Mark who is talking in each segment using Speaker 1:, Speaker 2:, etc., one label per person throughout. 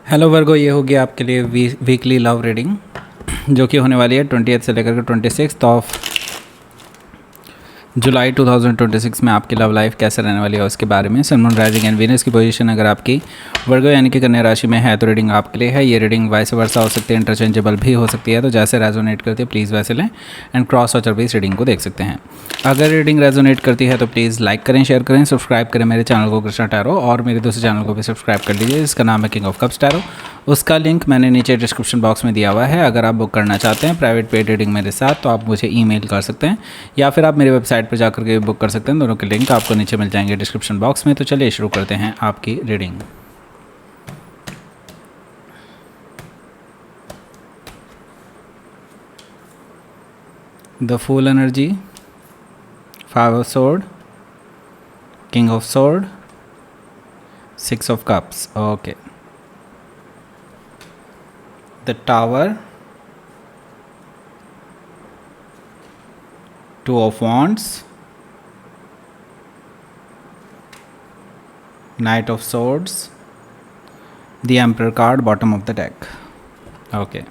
Speaker 1: Hello वर्गो, ये होगी आपके लिए वीकली लव रीडिंग जो कि होने वाली है 20 से लेकर के 26 ऑफ जुलाई 2026 में आपकी लव लाइफ कैसे रहने वाली है उसके बारे में। Sun moon rising and Venus की पोजीशन अगर आपकी वर्गो यानी कि कन्या राशि में है तो रीडिंग आपके लिए है। ये रीडिंग वाइस वर्सा हो सकती है, इंटरचेंजेबल भी हो सकती है, तो जैसे रेजोनेट करती है प्लीज़ वैसे लें एंड क्रॉस वॉचर भी इस रीडिंग को देख सकते हैं। अगर रीडिंग रेजोनेट करती है तो प्लीज़ लाइक करें, शेयर करें, सब्सक्राइब करें मेरे चैनल को कृष्णा टैरो, और मेरे दूसरे चैनल को भी सब्सक्राइब कर लीजिए जिसका नाम है किंग ऑफ कप्स टैरो। उसका लिंक मैंने नीचे डिस्क्रिप्शन बॉक्स में दिया हुआ है। अगर आप बुक करना चाहते हैं प्राइवेट पेड रीडिंग मेरे साथ तो आप मुझे ईमेल कर सकते हैं या फिर आप मेरी वेबसाइट पर जाकर के बुक कर सकते हैं। दोनों के लिंक आपको नीचे मिल जाएंगे डिस्क्रिप्शन बॉक्स में। तो चलिए शुरू करते हैं आपकी reading. The fool energy, 5 of sword, king of sword, 6 of cups, okay, the tower, 2 of wands, knight of swords, the emperor card bottom of the deck. Okay,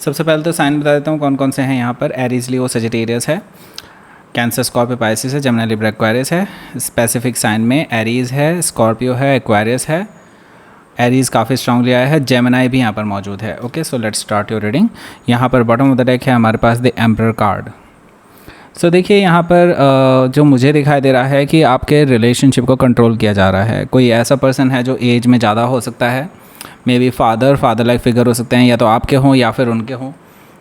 Speaker 1: सबसे पहले तो साइन बता देता हूँ कौन कौन से हैं यहाँ पर। एरीज, लियो, सजिटेरियस है, कैंसर, स्कॉर्पियो, पाइसिस है, जमुना, लिब्रा, एक्वारियस है। स्पेसिफिक साइन में एरीज है, स्कॉर्पियो है, एक्वारियस है। एरीज काफ़ी स्ट्रांगली आया है, जेमिनाई भी यहाँ पर मौजूद है। Okay, so let's start your reading. यहाँ पर बॉटम ऑफ द डेक है हमारे पास द एम्परर कार्ड। सो देखिए यहाँ पर जो मुझे दिखाई दे रहा है कि आपके रिलेशनशिप को कंट्रोल किया जा रहा है। कोई ऐसा पर्सन है जो एज में ज़्यादा हो सकता है, may be father like figure हो सकते हैं, या तो आपके हों या फिर उनके हों।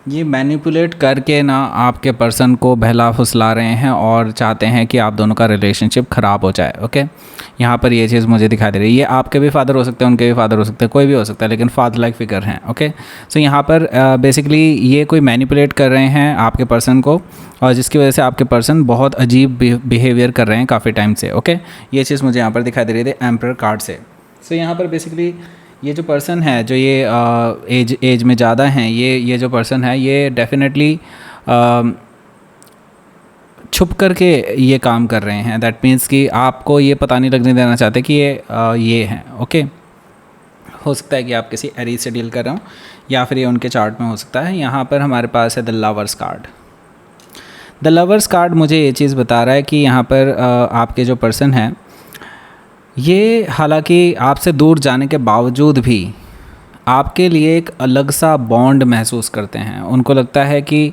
Speaker 1: ये मैनिपुलेट करके ना आपके पर्सन को बहला फुसला रहे हैं और चाहते हैं कि आप दोनों का रिलेशनशिप ख़राब हो जाए। ओके, यहाँ पर ये चीज़ मुझे दिखाई दे रही है। ये आपके भी फादर हो सकते हैं, उनके भी फादर हो सकते हैं, कोई भी हो सकता है, लेकिन फादर लाइक फिगर हैं। ओके, सो यहाँ पर बेसिकली ये कोई मैनिपुलेट कर रहे हैं आपके पर्सन को, और जिसकी वजह से आपके पर्सन बहुत अजीब बिहेवियर कर रहे हैं काफ़ी टाइम से। ओके, ये चीज़ मुझे यहाँ पर दिखाई दे रही थी एम्परर कार्ड से। सो यहाँ पर बेसिकली ये जो पर्सन है जो ये एज में ज़्यादा हैं, ये जो पर्सन है ये डेफिनेटली छुप करके ये काम कर रहे हैं। दैट मीन्स कि आपको ये पता नहीं लगने देना चाहते कि ये हैं। ओके, हो सकता है कि आप किसी एरीज से डील कर रहे हो या फिर ये उनके चार्ट में हो सकता है। यहाँ पर हमारे पास है the lovers card. The lovers card मुझे ये चीज़ बता रहा है कि यहाँ पर आपके जो पर्सन हैं ये हालांकि आपसे दूर जाने के बावजूद भी आपके लिए एक अलग सा बॉन्ड महसूस करते हैं। उनको लगता है कि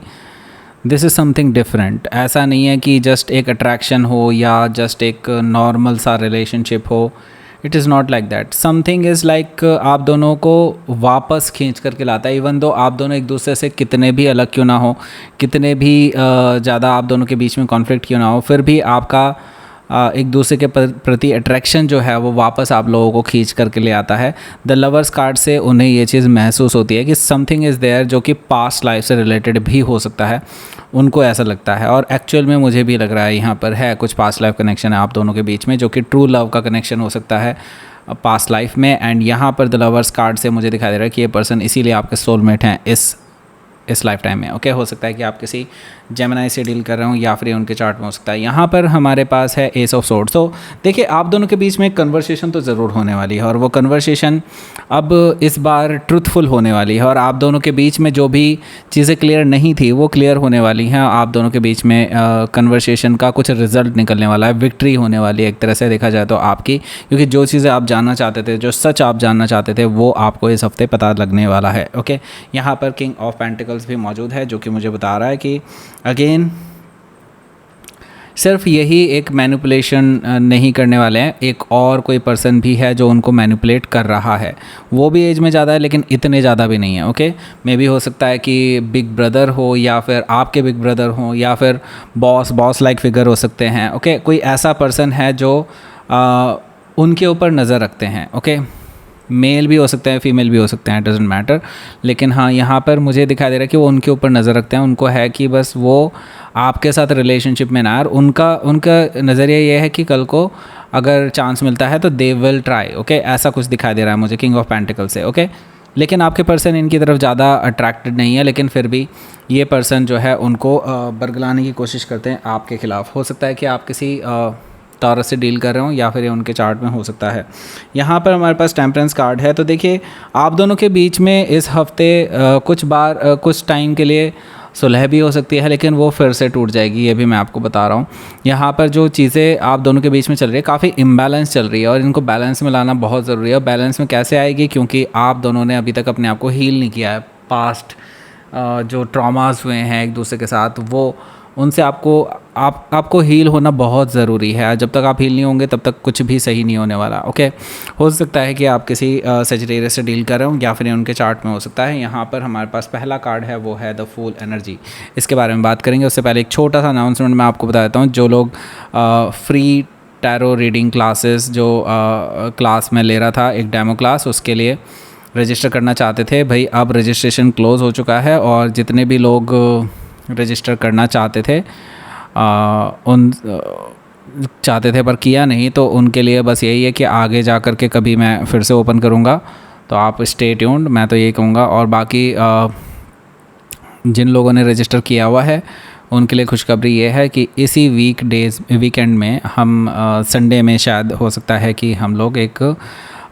Speaker 1: दिस इज़ समथिंग डिफरेंट। ऐसा नहीं है कि जस्ट एक अट्रैक्शन हो या जस्ट एक नॉर्मल सा रिलेशनशिप हो। It is not like that. Something is like आप दोनों को वापस खींच करके लाता है। इवन दो आप दोनों एक दूसरे से कितने भी अलग क्यों ना हो, कितने भी ज़्यादा आप दोनों के बीच में कॉन्फ्लिक्ट क्यों ना हो, फिर भी आपका एक दूसरे के प्रति अट्रैक्शन जो है वो वापस आप लोगों को खींच करके ले आता है। द लवर्स कार्ड से उन्हें ये चीज़ महसूस होती है कि समथिंग इज़ देयर जो कि पास्ट लाइफ से रिलेटेड भी हो सकता है, उनको ऐसा लगता है। और एक्चुअल में मुझे भी लग रहा है यहाँ पर है कुछ पास्ट लाइफ कनेक्शन है आप दोनों के बीच में, जो कि ट्रू लव का कनेक्शन हो सकता है पास्ट लाइफ में। एंड यहाँ पर द लवर्स कार्ड से मुझे दिखाई दे रहा है कि ये पर्सन इसीलिए आपके सोलमेट हैं इस लाइफ टाइम में। ओके, हो सकता है कि आप किसी जेमिनाई से डील कर रहे हो या फिर उनके चार्ट में हो सकता है। यहाँ पर हमारे पास है एस ऑफ सोर्ड्स। तो देखिए आप दोनों के बीच में कन्वर्सेशन तो ज़रूर होने वाली है, और वो कन्वर्सेशन अब इस बार ट्रूथफुल होने वाली है, और आप दोनों के बीच में जो भी चीज़ें क्लियर नहीं थी वो क्लियर होने वाली हैं। आप दोनों के बीच में कन्वर्सेशन का कुछ रिजल्ट निकलने वाला है, विक्ट्री होने वाली है एक तरह से देखा जाए तो आपकी, क्योंकि जो चीज़ें आप जानना चाहते थे, जो सच आप जानना चाहते थे, वो आपको इस हफ्ते पता लगने वाला है। ओके, यहाँ पर किंग ऑफ पेंटिकल्स भी मौजूद है जो कि मुझे बता रहा है कि अगेन सिर्फ यही एक मैनिपुलेशन नहीं करने वाले हैं, एक और कोई पर्सन भी है जो उनको मैनिपुलेट कर रहा है। वो भी एज में ज़्यादा है लेकिन इतने ज़्यादा भी नहीं है। ओके, मे भी हो सकता है कि बिग ब्रदर हो या फिर आपके बिग ब्रदर हो या फिर बॉस लाइक फिगर हो सकते हैं। ओके, कोई ऐसा पर्सन है जो उनके ऊपर नज़र रखते हैं। ओके, मेल भी हो सकते हैं, फीमेल भी हो सकते हैं, डजेंट मैटर। लेकिन हाँ, यहाँ पर मुझे दिखाई दे रहा है कि वो उनके ऊपर नज़र रखते हैं। उनको है कि बस वो आपके साथ रिलेशनशिप में ना आए। उनका नज़रिया ये है कि कल को अगर चांस मिलता है तो दे विल ट्राई। ओके, ऐसा कुछ दिखाई दे रहा है मुझे किंग ऑफ पेंटिकल से। ओके, लेकिन आपके पर्सन इनकी तरफ ज़्यादा अट्रैक्टेड नहीं है, लेकिन फिर भी ये पर्सन जो है उनको बरगलाने की कोशिश करते हैं आपके ख़िलाफ़। हो सकता है कि आप किसी टॉरस से डील कर रहे हो या फिर ये उनके चार्ट में हो सकता है। यहाँ पर हमारे पास टेम्परेंस कार्ड है, तो देखिए आप दोनों के बीच में इस हफ्ते कुछ टाइम के लिए सुलह भी हो सकती है, लेकिन वो फिर से टूट जाएगी, ये भी मैं आपको बता रहा हूँ। यहाँ पर जो चीज़ें आप दोनों के बीच में चल रही है काफ़ी इम्बैलेंस चल रही है और इनको बैलेंस में लाना बहुत ज़रूरी है। और बैलेंस में कैसे आएगी, क्योंकि आप दोनों ने अभी तक अपने आप को हील नहीं किया है। पास्ट जो ट्रॉमास हुए हैं एक दूसरे के साथ, वो उनसे आपको हील होना बहुत ज़रूरी है। जब तक आप हील नहीं होंगे तब तक कुछ भी सही नहीं होने वाला। ओके, हो सकता है कि आप किसी सेजिटेरियस से डील कर रहे हो या फिर उनके चार्ट में हो सकता है। यहाँ पर हमारे पास पहला कार्ड है, वो है द फूल एनर्जी। इसके बारे में बात करेंगे, उससे पहले एक छोटा सा अनाउंसमेंट मैं आपको बता देता हूँ। जो लोग फ्री टैरो रीडिंग क्लासेस जो क्लास में ले रहा था, एक डेमो क्लास, उसके लिए रजिस्टर करना चाहते थे भाई, अब रजिस्ट्रेशन क्लोज़ हो चुका है। और जितने भी लोग रजिस्टर करना चाहते थे पर किया नहीं, तो उनके लिए बस यही है कि आगे जा कर के कभी मैं फिर से ओपन करूँगा, तो आप स्टे ट्यून्ड, मैं तो यही कहूँगा। और बाकी जिन लोगों ने रजिस्टर किया हुआ है उनके लिए खुशखबरी ये है कि इसी वीकेंड में हम संडे में शायद हो सकता है कि हम लोग एक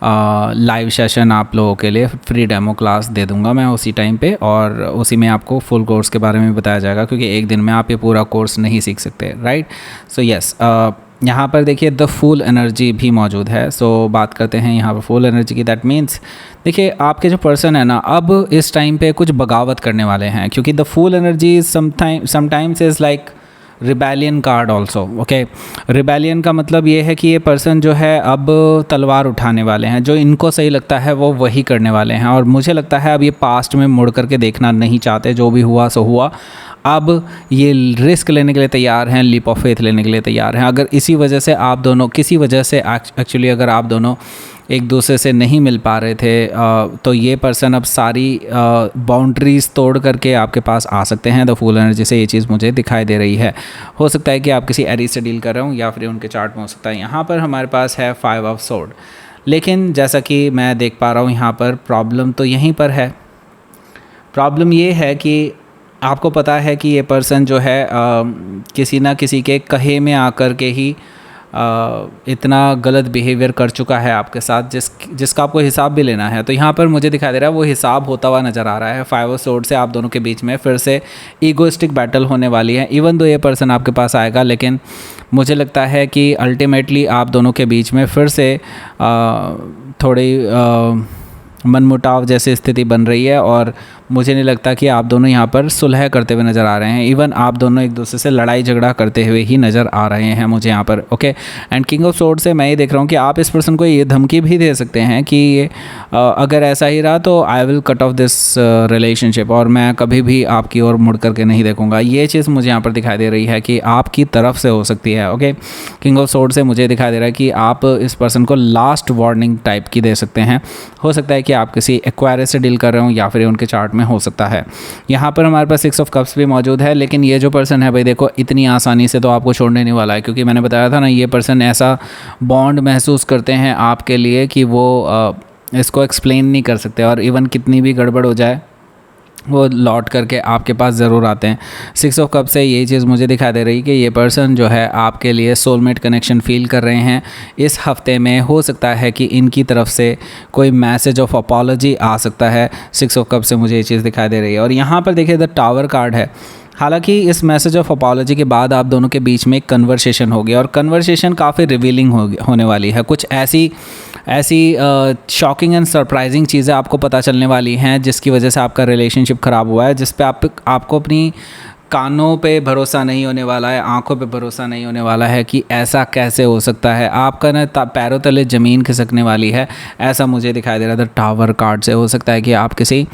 Speaker 1: लाइव सेशन आप लोगों के लिए फ्री डेमो क्लास दे दूंगा मैं उसी टाइम पे, और उसी में आपको फुल कोर्स के बारे में बताया जाएगा, क्योंकि एक दिन में आप ये पूरा कोर्स नहीं सीख सकते, राइट। सो यस, यहाँ पर देखिए द फुल एनर्जी भी मौजूद है। सो बात करते हैं यहाँ पर फुल एनर्जी की। दैट मीन्स देखिए आपके जो पर्सन है ना, अब इस टाइम पे कुछ बगावत करने वाले हैं, क्योंकि the full energy sometimes is like rebellion card also. Okay, rebellion का मतलब ये है कि ये पर्सन जो है अब तलवार उठाने वाले हैं, जो इनको सही लगता है वो वही करने वाले हैं। और मुझे लगता है अब ये पास्ट में मुड़ करके देखना नहीं चाहते, जो भी हुआ सो हुआ। अब ये रिस्क लेने के लिए तैयार हैं, लीप ऑफ फेथ लेने के लिए तैयार हैं। अगर इसी वजह से आप दोनों किसी वजह से एक्चुअली अगर आप दोनों एक दूसरे से नहीं मिल पा रहे थे, तो ये पर्सन अब सारी बाउंड्रीज़ तोड़ करके आपके पास आ सकते हैं। द फूल एनर्जी से ये चीज़ मुझे दिखाई दे रही है। हो सकता है कि आप किसी एरीज से डील कर रहे हो या फिर उनके चार्ट में हो सकता है। यहाँ पर हमारे पास है 5 ऑफ सोर्ड, लेकिन जैसा कि मैं देख पा रहा हूँ यहाँ पर प्रॉब्लम तो यहीं पर है। प्रॉब्लम ये है कि आपको पता है कि ये पर्सन जो है किसी ना किसी के कहे में आकर के ही इतना गलत बिहेवियर कर चुका है आपके साथ, जिसका आपको हिसाब भी लेना है। तो यहाँ पर मुझे दिखाई दे रहा है वो हिसाब होता हुआ नज़र आ रहा है। 5 ऑफ सोर्ड से आप दोनों के बीच में फिर से ईगोइस्टिक बैटल होने वाली है। इवन दो ये पर्सन आपके पास आएगा, लेकिन मुझे लगता है कि अल्टीमेटली आप दोनों के बीच में फिर से थोड़ी मनमुटाव जैसी स्थिति बन रही है। और मुझे नहीं लगता कि आप दोनों यहाँ पर सुलह करते हुए नज़र आ रहे हैं। इवन आप दोनों एक दूसरे से लड़ाई झगड़ा करते हुए ही नज़र आ रहे हैं मुझे यहाँ पर। Okay, and king of sword से मैं ये देख रहा हूँ कि आप इस पर्सन को ये धमकी भी दे सकते हैं कि अगर ऐसा ही रहा तो I will cut off this relationship, और मैं कभी भी आपकी ओर मुड़ करके नहीं देखूँगा। ये चीज़ मुझे यहाँ पर दिखाई दे रही है कि आपकी तरफ से हो सकती है। ओके, किंग ऑफ सोर्ड से मुझे दिखाई दे रहा है कि आप इस पर्सन को लास्ट वार्निंग टाइप की दे सकते हैं। हो सकता है कि आप किसी एक्वायरस से डील कर रहे हो या फिर उनके चार्ट में हो सकता है। यहाँ पर हमारे पास 6 ऑफ कप्स भी मौजूद है, लेकिन ये जो पर्सन है भाई देखो इतनी आसानी से तो आपको छोड़ने नहीं वाला है, क्योंकि मैंने बताया था ना ये पर्सन ऐसा बॉन्ड महसूस करते हैं आपके लिए कि वो इसको एक्सप्लेन नहीं कर सकते, और इवन कितनी भी गड़बड़ हो जाए वो लौट करके आपके पास ज़रूर आते हैं। 6 ऑफ कप से ये चीज़ मुझे दिखा दे रही कि ये पर्सन जो है आपके लिए सोलमेट कनेक्शन फील कर रहे हैं इस हफ्ते में। हो सकता है कि इनकी तरफ से कोई मैसेज ऑफ अपॉलॉजी आ सकता है। 6 ऑफ कप से मुझे ये चीज़ दिखाई दे रही है। और यहाँ पर देखिए द टावर कार्ड है। हालांकि इस मैसेज ऑफ अपॉलॉजी के बाद आप दोनों के बीच में एक कन्वर्सेशन होगी, और कन्वर्सेशन काफ़ी रिवीलिंग होने वाली है। कुछ ऐसी शॉकिंग एंड सरप्राइजिंग चीज़ें आपको पता चलने वाली हैं जिसकी वजह से आपका रिलेशनशिप ख़राब हुआ है, जिस पे आपको अपनी कानों पे भरोसा नहीं होने वाला है, आंखों पे भरोसा नहीं होने वाला है कि ऐसा कैसे हो सकता है। आपका ना पैरों तले ज़मीन खिसकने वाली है, ऐसा मुझे दिखाई दे रहा था टावर कार्ड से। हो सकता है कि आप किसी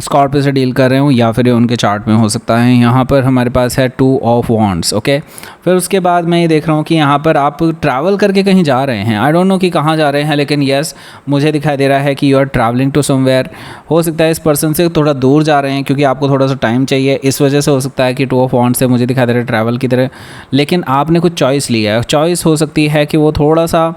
Speaker 1: स्कॉर्पियो से डील कर रहे हो या फिर उनके चार्ट में हो सकता है। यहाँ पर हमारे पास है 2 ऑफ वॉन्ड्स। ओके, फिर उसके बाद मैं ये देख रहा हूँ कि यहाँ पर आप ट्रैवल करके कहीं जा रहे हैं। आई डोंट नो कि कहाँ जा रहे हैं, लेकिन यस मुझे दिखाई दे रहा है कि you are travelling to somewhere. हो सकता है इस पर्सन से थोड़ा दूर जा रहे हैं, क्योंकि आपको थोड़ा सा टाइम चाहिए, इस वजह से हो सकता है कि 2 ऑफ वॉन्ड्स से मुझे दिखाई दे रहा है ट्रैवल की तरह। लेकिन आपने कुछ चॉइस लिया है। चॉइस हो सकती है कि वो थोड़ा सा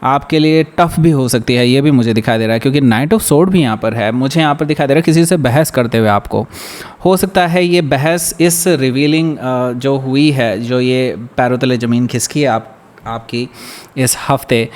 Speaker 1: आपके लिए टफ भी हो सकती है, ये भी मुझे दिखाई दे रहा है, क्योंकि नाइट ऑफ सोर्ड भी यहाँ पर है। मुझे यहाँ पर दिखाई दे रहा है किसी से बहस करते हुए आपको। हो सकता है ये बहस इस रिवीलिंग जो हुई है, जो ये पैरों तले ज़मीन खिसकी है आपकी इस हफ्ते,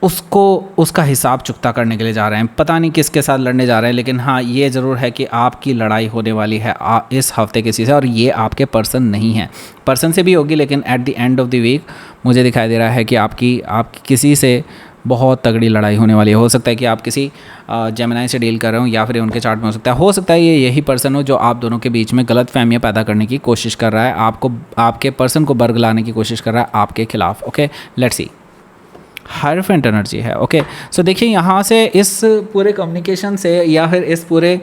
Speaker 1: उसका हिसाब चुकता करने के लिए जा रहे हैं। पता नहीं किसके साथ लड़ने जा रहे हैं, लेकिन हाँ ये ज़रूर है कि आपकी लड़ाई होने वाली है इस हफ्ते किसी से, और ये आपके पर्सन नहीं है। पर्सन से भी होगी, लेकिन at the end of the week मुझे दिखाई दे रहा है कि आपकी किसी से बहुत तगड़ी लड़ाई होने वाली है। हो सकता है कि आप किसी जेमिनाई से डील कर रहे हो, या फिर उनके चार्ट में हो सकता है ये यही पर्सन हो जो आप दोनों के बीच में गलत फहमियाँ पैदा करने की कोशिश कर रहा है, आपके पर्सन को बरगलाने की कोशिश कर रहा है आपके खिलाफ। Okay, let's see. Hierophant energy है। ओके, सो देखिए यहाँ से इस पूरे कम्युनिकेशन से या फिर इस पूरे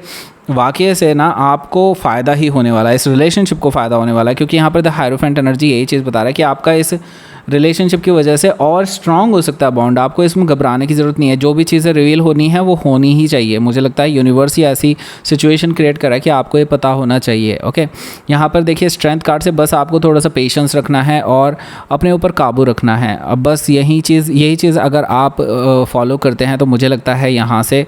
Speaker 1: वाक़ये से ना आपको फ़ायदा ही होने वाला है, इस रिलेशनशिप को फ़ायदा होने वाला है, क्योंकि यहाँ पर द हायरोफेंट एनर्जी यही चीज़ बता रहा है कि आपका इस रिलेशनशिप की वजह से और स्ट्रांग हो सकता है बॉन्ड। आपको इसमें घबराने की ज़रूरत नहीं है, जो भी चीज़ें रिवील होनी है वो होनी ही चाहिए। मुझे लगता है यूनिवर्स ही ऐसी सिचुएशन क्रिएट करा है कि आपको ये पता होना चाहिए। ओके, यहाँ पर देखिए स्ट्रेंथ कार्ड से बस आपको थोड़ा सा पेशेंस रखना है और अपने ऊपर काबू रखना है। अब बस यही चीज़ अगर आप फॉलो करते हैं तो मुझे लगता है यहाँ से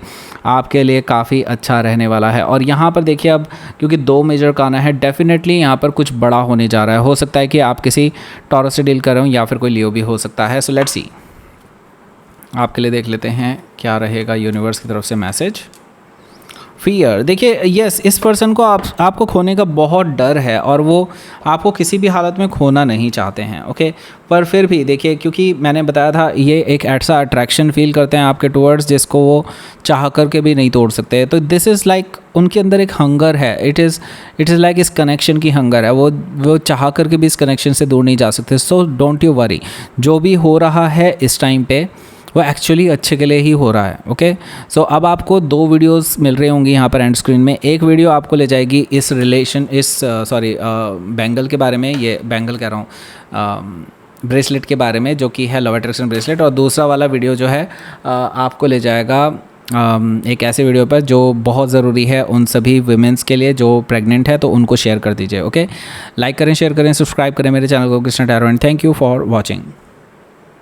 Speaker 1: आपके लिए काफ़ी अच्छा रहने वाला है। और यहाँ पर देखिए अब क्योंकि 2 मेजर काना है, डेफिनेटली यहाँ पर कुछ बड़ा होने जा रहा है। हो सकता है कि आप किसी टॉरस से डील कर रहे हो, या फिर कोई लियो भी हो सकता है। सो लेट्स सी, आपके लिए देख लेते हैं क्या रहेगा यूनिवर्स की तरफ से मैसेज। फियर, देखिए यस, इस पर्सन को आपको खोने का बहुत डर है और वो आपको किसी भी हालत में खोना नहीं चाहते हैं। ओके, पर फिर भी देखिए, क्योंकि मैंने बताया था ये एक ऐसा अट्रैक्शन फील करते हैं आपके टुवर्ड्स जिसको वो चाह करके भी नहीं तोड़ सकते। तो दिस इज़ लाइक उनके अंदर एक हंगर है, इट इज़ लाइक इस कनेक्शन की हंगर है। वो चाह करके भी इस कनेक्शन से दूर नहीं जा सकते। सो डोंट यू वरी, जो भी हो रहा है इस टाइम पे वो एक्चुअली अच्छे के लिए ही हो रहा है। ओके, सो अब आपको 2 वीडियोस मिल रही होंगी यहाँ पर एंड स्क्रीन में। एक वीडियो आपको ले जाएगी इस बैंगल के बारे में, ये बैंगल कह रहा हूँ, ब्रेसलेट के बारे में, जो कि है लव अट्रैक्शन ब्रेसलेट। और दूसरा वाला वीडियो जो है आपको ले जाएगा एक ऐसे वीडियो पर जो बहुत ज़रूरी है उन सभी वुमेंस के लिए जो प्रेग्नेंट है, तो उनको शेयर कर दीजिए। ओके, लाइक करें, शेयर करें, सब्सक्राइब करें मेरे चैनल को Krishna tarot, and thank you for watching.